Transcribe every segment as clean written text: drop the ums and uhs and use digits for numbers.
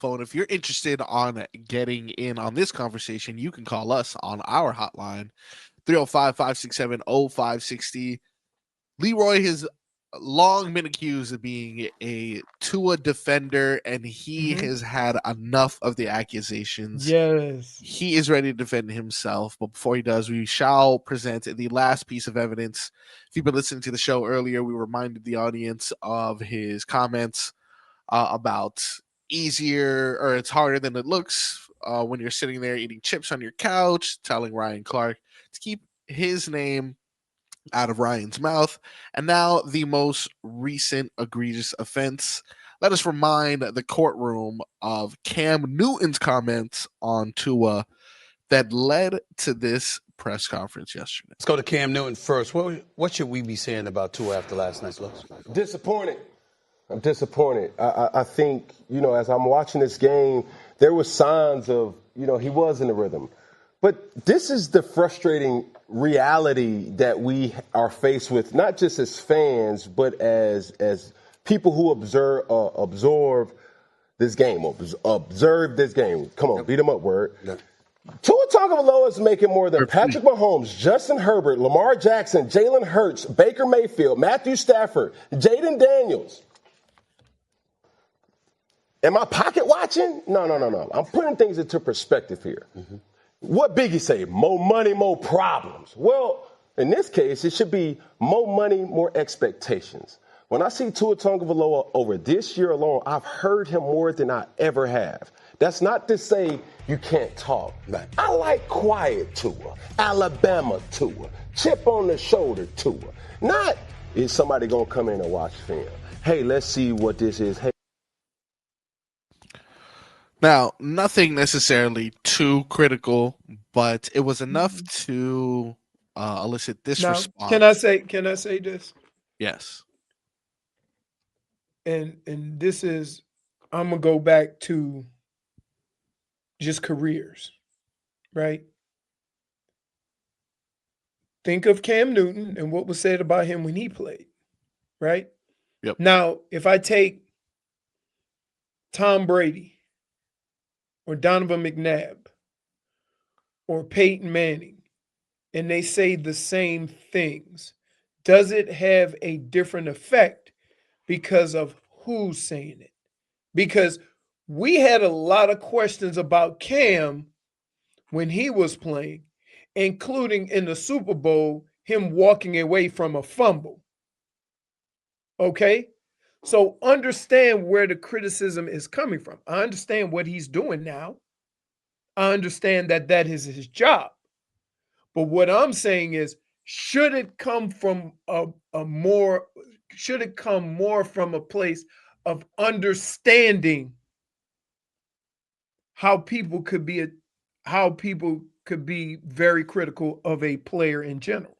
phone. If you're interested on getting in on this conversation, you can call us on our hotline, 305-567-0560. Leroy has long been accused of being a Tua defender, and he Mm-hmm. has had enough of the accusations. Yes. He is ready to defend himself. But before he does, we shall present the last piece of evidence. If you've been listening to the show earlier, we reminded the audience of his comments about easier or it's harder than it looks when you're sitting there eating chips on your couch, telling Ryan Clark to keep his name out of Ryan's mouth. And now the most recent egregious offense. Let us remind the courtroom of Cam Newton's comments on Tua that led to this press conference yesterday. Let's go to Cam Newton first. What should we be saying about Tua after last night's loss? Disappointed. I'm disappointed. I think, as I'm watching this game, there were signs of, he was in the rhythm. But this is the frustrating reality that we are faced with, not just as fans, but as people who absorb this game. Observe this game. Come on, beat them up, word. Yeah. Tua Tagovailoa is making more than Patrick Mahomes, Justin Herbert, Lamar Jackson, Jalen Hurts, Baker Mayfield, Matthew Stafford, Jaden Daniels. Am I pocket watching? No. I'm putting things into perspective here. Mm-hmm. What Biggie say? More money, more problems. Well, in this case, it should be more money, more expectations. When I see Tua Tagovailoa over this year alone, I've heard him more than I ever have. That's not to say you can't talk. Right. I like quiet Tua, Alabama Tua, chip on the shoulder Tua. Not, is somebody going to come in and watch film? Hey, let's see what this is. Hey. Now, nothing necessarily too critical, but it was enough to elicit this response. Can I say this? Yes. And this is, I'm gonna go back to just careers, right? Think of Cam Newton and what was said about him when he played, right? Yep. Now, if I take Tom Brady or Donovan McNabb or Peyton Manning and they say the same things, does it have a different effect because of who's saying it? Because we had a lot of questions about Cam when he was playing, including in the Super Bowl, him walking away from a fumble. Okay? So understand where the criticism is coming from. I understand what he's doing now. I understand that that is his job. But what I'm saying is, should it come from should it come more from a place of understanding how people could be very critical of a player in general?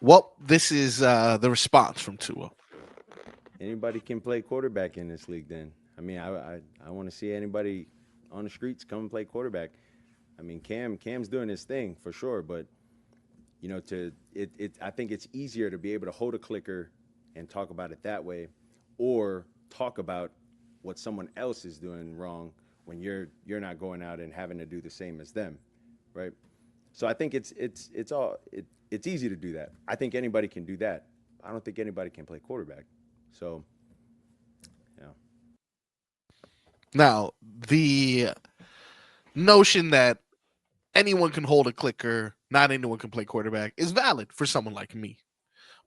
Well, this is the response from Tua. Anybody can play quarterback in this league then. I mean, I want to see anybody on the streets come and play quarterback. I mean, Cam's doing his thing for sure, but I think it's easier to be able to hold a clicker and talk about it that way, or talk about what someone else is doing wrong when you're not going out and having to do the same as them, right? So I think it's easy to do that. I think anybody can do that. I don't think anybody can play quarterback. So, yeah. Now, the notion that anyone can hold a clicker, not anyone can play quarterback, is valid for someone like me.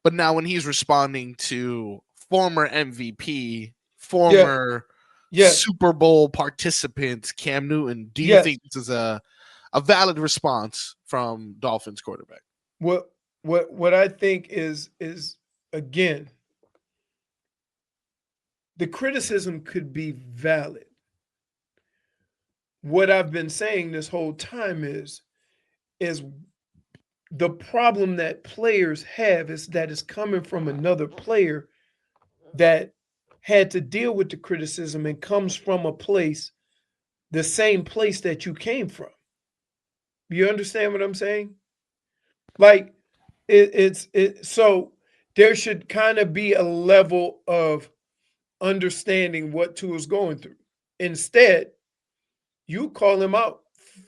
But now when he's responding to former MVP, former Super Bowl participant Cam Newton, do you think this is a valid response from Dolphins quarterback? What I think is again, the criticism could be valid. What I've been saying this whole time is the problem that players have is that it's coming from another player that had to deal with the criticism and comes from a place, the same place that you came from. You understand what I'm saying? Like so there should kind of be a level of understanding what Tua's going through. Instead, you call him out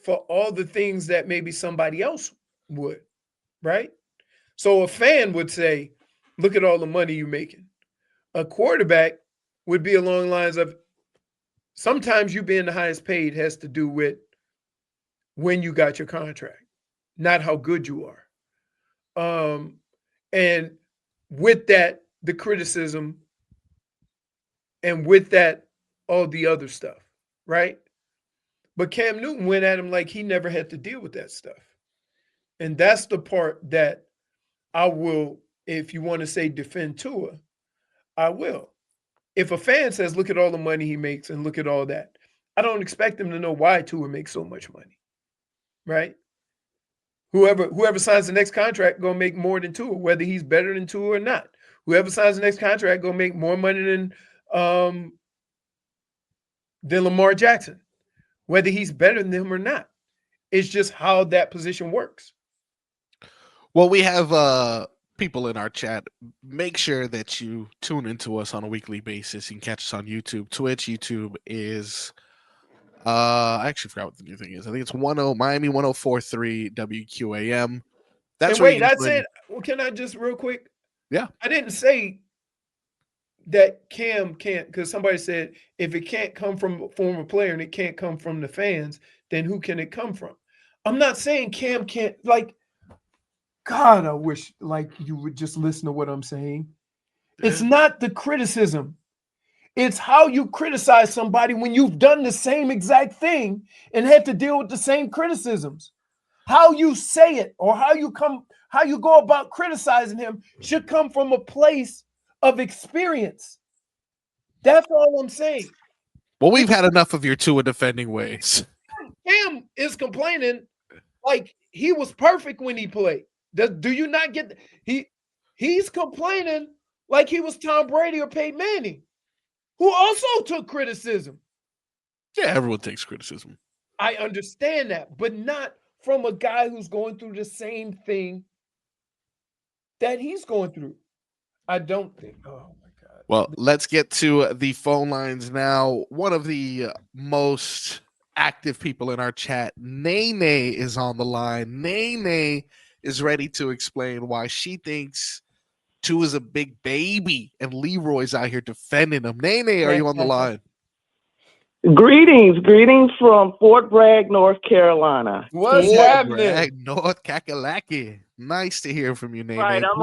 for all the things that maybe somebody else would, right? So a fan would say, look at all the money you're making. A quarterback would be along the lines of, sometimes you being the highest paid has to do with when you got your contract, not how good you are. And with that, the criticism, and with that, all the other stuff, right? But Cam Newton went at him like he never had to deal with that stuff. And that's the part that I will, if you want to say defend Tua, I will. If a fan says, look at all the money he makes and look at all that, I don't expect them to know why Tua makes so much money, right? Whoever signs the next contract gonna make more than Tua, whether he's better than Tua or not. Whoever signs the next contract gonna make more money than Lamar Jackson, whether he's better than them or not. It's just how that position works. Well, we have people in our chat. Make sure that you tune into us on a weekly basis. You can catch us on YouTube, Twitch. YouTube is I actually forgot what the new thing is. I think it's Miami 104.3 WQAM. That's and where wait, you can I said, well, can I just real quick? Yeah. I didn't say that Cam can't, because somebody said if it can't come from a former player and it can't come from the fans, then who can it come from? I'm not saying Cam can't, like, God, I wish like you would just listen to what I'm saying. It's not the criticism. It's how you criticize somebody when you've done the same exact thing and had to deal with the same criticisms. How you say it or how you go about criticizing him should come from a place of experience. That's all I'm saying. Well, we've had enough of your Tua defending ways. Cam is complaining like he was perfect when he played. Do you not get he's complaining like he was Tom Brady or Peyton Manning, who also took criticism. Yeah, everyone takes criticism. I understand that, but not from a guy who's going through the same thing that he's going through. I don't think. Oh my God. Well, let's get to the phone lines now. One of the most active people in our chat, Nene, is on the line. Nene is ready to explain why she thinks Tua is a big baby and Leroy's out here defending him. Nene, are you on the line? Greetings from Fort Bragg, North Carolina. What's happening? North Kakalaki. Nice to hear from you, Nene. Right, I'm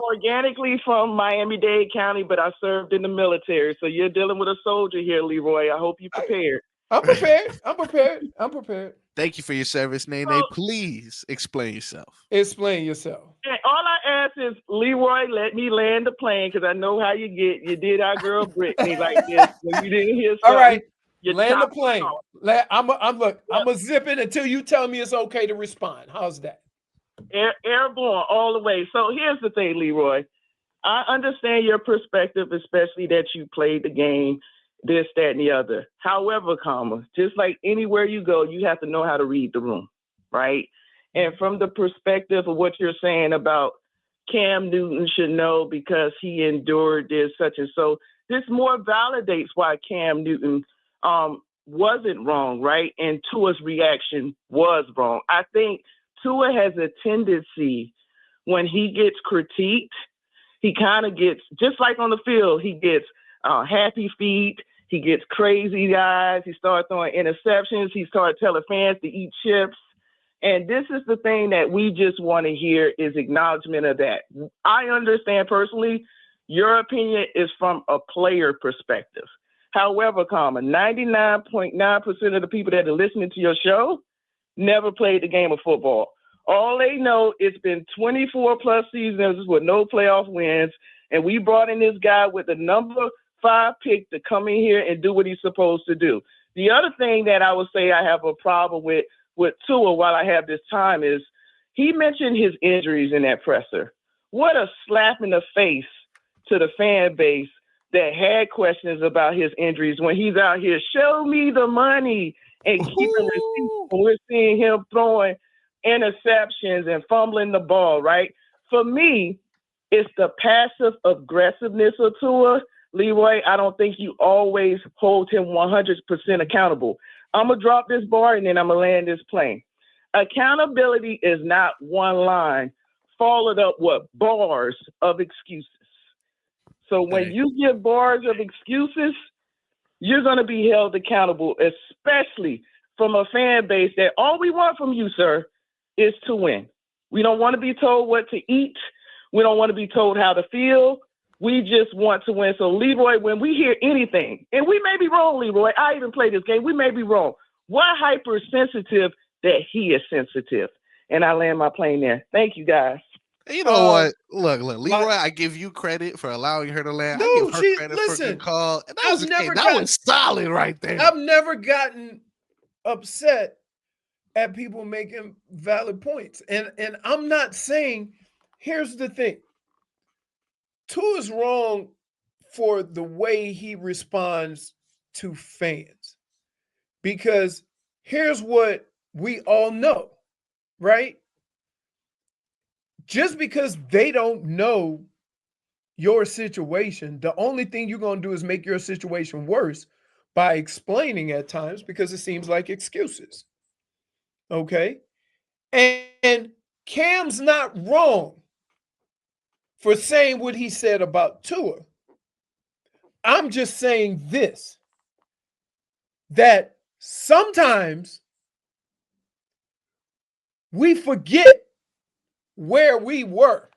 organically from Miami-Dade County, but I served in the military. So you're dealing with a soldier here, Leroy. I hope you're prepared. I'm prepared. Thank you for your service, Nene. Please explain yourself. Explain yourself. And all I ask is, Leroy, let me land the plane because I know how you get. You did our girl Brittany like this when you didn't hear something. All right. Land the plane. I'm gonna zip it until you tell me it's okay to respond. How's that? Airborne all the way. So here's the thing, Leroy. I understand your perspective, especially that you played the game, this, that, and the other. However, just like anywhere you go, you have to know how to read the room, right? And from the perspective of what you're saying about Cam Newton should know because he endured this, such and so, this more validates why Cam Newton wasn't wrong, right? And Tua's reaction was wrong. I think Tua has a tendency when he gets critiqued, he kind of gets, just like on the field, he gets happy feet, he gets crazy eyes, he starts throwing interceptions, he starts telling fans to eat chips. And this is the thing that we just want to hear is acknowledgement of that. I understand personally, your opinion is from a player perspective. However, 99.9% of the people that are listening to your show never played the game of football. All they know, it's been 24 plus seasons with no playoff wins, and we brought in this guy with the number 5 pick to come in here and do what he's supposed to do. The other thing that I would say I have a problem with Tua while I have this time is he mentioned his injuries in that presser. What a slap in the face to the fan base that had questions about his injuries when he's out here, show me the money and keeping receipts. We're seeing him throwing interceptions and fumbling the ball, right? For me, it's the passive aggressiveness of Tua Leroy, I don't think you always hold him 100% accountable. I'm going to drop this bar and then I'm going to land this plane. Accountability is not one line followed up with bars of excuses. So when you give bars of excuses, you're going to be held accountable, especially from a fan base that all we want from you, sir, is to win. We don't want to be told what to eat. We don't want to be told how to feel. We just want to win. So, Leroy, when we hear anything, and we may be wrong, Leroy, I even played this game, we may be wrong. We're hypersensitive that he is sensitive. And I land my plane there. Thank you, guys. You know what? Look, Leroy, I give you credit for allowing her to land. No, I give her credit for a good call. And that was solid right there. I've never gotten upset at people making valid points. And I'm not saying, here's the thing. Tua's wrong for the way he responds to fans. Because here's what we all know, right? Just because they don't know your situation, the only thing you're going to do is make your situation worse by explaining at times because it seems like excuses. Okay? And Cam's not wrong for saying what he said about Tua. I'm just saying this, that sometimes we forget where we were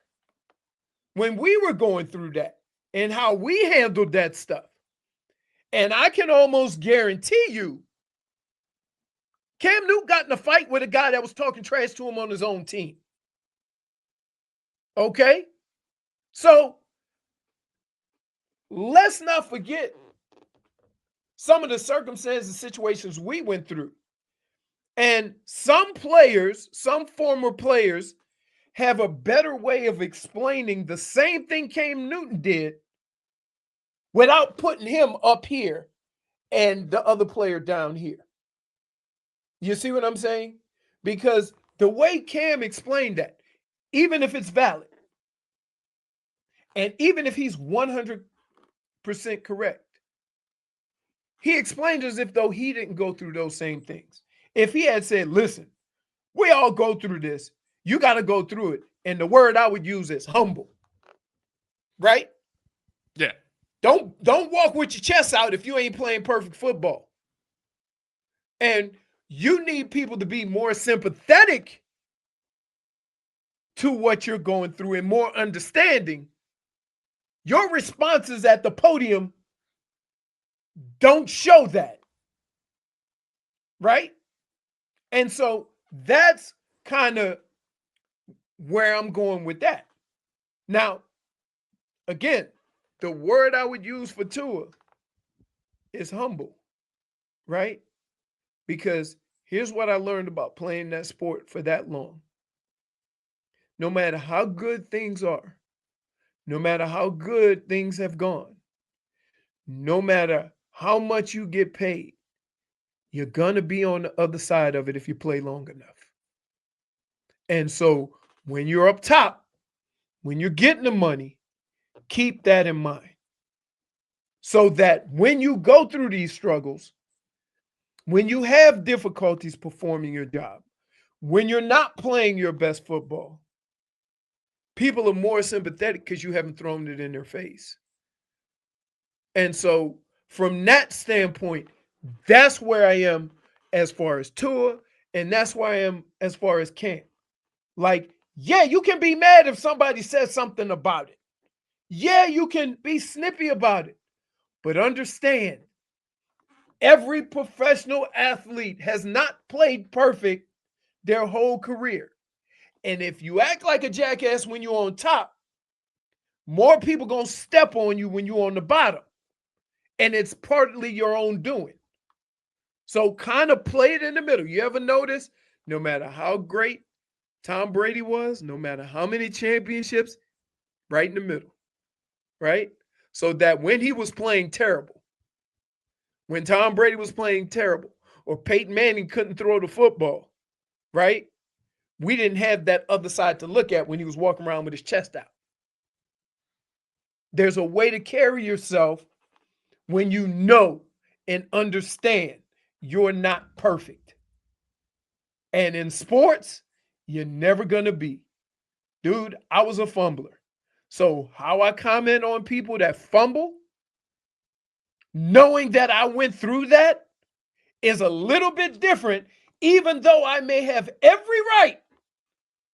when we were going through that and how we handled that stuff. And I can almost guarantee you, Cam Newton got in a fight with a guy that was talking trash to him on his own team. Okay? So let's not forget some of the circumstances and situations we went through. And some players, some former players, have a better way of explaining the same thing Cam Newton did without putting him up here and the other player down here. You see what I'm saying? Because the way Cam explained that, even if it's valid, and even if he's 100% correct, he explained as if though he didn't go through those same things. If he had said, listen, we all go through this, you got to go through it. And the word I would use is humble. Right? Yeah. Don't walk with your chest out if you ain't playing perfect football. And you need people to be more sympathetic to what you're going through and more understanding. Your responses at the podium don't show that. Right? And so that's kind of where I'm going with that. Now, again, the word I would use for Tua is humble, right? Because here's what I learned about playing that sport for that long. No matter how good things are, no matter how good things have gone, no matter how much you get paid, you're going to be on the other side of it if you play long enough. And so when you're up top, when you're getting the money, keep that in mind. So that when you go through these struggles, when you have difficulties performing your job, when you're not playing your best football, people are more sympathetic because you haven't thrown it in their face. And so from that standpoint, that's where I am as far as Tua, and that's where I am as far as Cam. Like, yeah, you can be mad if somebody says something about it. Yeah, you can be snippy about it. But understand, every professional athlete has not played perfect their whole career. And if you act like a jackass when you're on top, more people going to step on you when you're on the bottom. And it's partly your own doing. So kind of play it in the middle. You ever notice, no matter how great Tom Brady was, no matter how many championships, right in the middle, right? So that when he was playing terrible, when Tom Brady was playing terrible, or Peyton Manning couldn't throw the football, right? We didn't have that other side to look at when he was walking around with his chest out. There's a way to carry yourself when you know and understand you're not perfect. And in sports, you're never going to be. Dude, I was a fumbler. So how I comment on people that fumble, knowing that I went through that, is a little bit different, even though I may have every right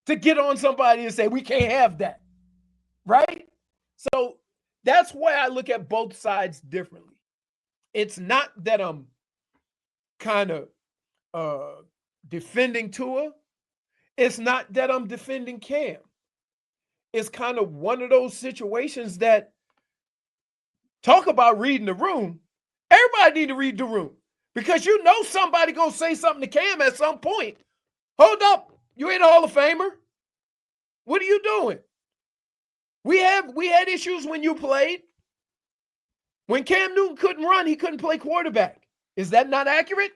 to get on somebody and say, we can't have that. Right? So that's why I look at both sides differently. It's not that I'm kind of defending Tua. It's not that I'm defending Cam. It's kind of one of those situations that, talk about reading the room. Everybody need to read the room, because you know somebody gonna say something to Cam at some point. Hold up, you ain't a Hall of Famer. What are you doing? We had issues when you played. When Cam Newton couldn't run, he couldn't play quarterback. Is that not accurate?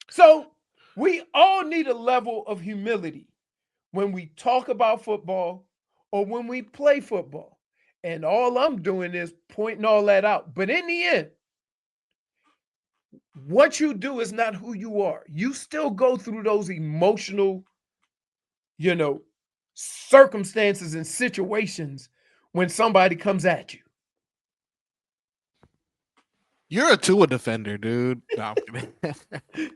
So we all need a level of humility when we talk about football or when we play football. And all I'm doing is pointing all that out. But in the end, what you do is not who you are. You still go through those emotional, circumstances and situations when somebody comes at you. You're a Tua defender, dude. No, I'm kidding.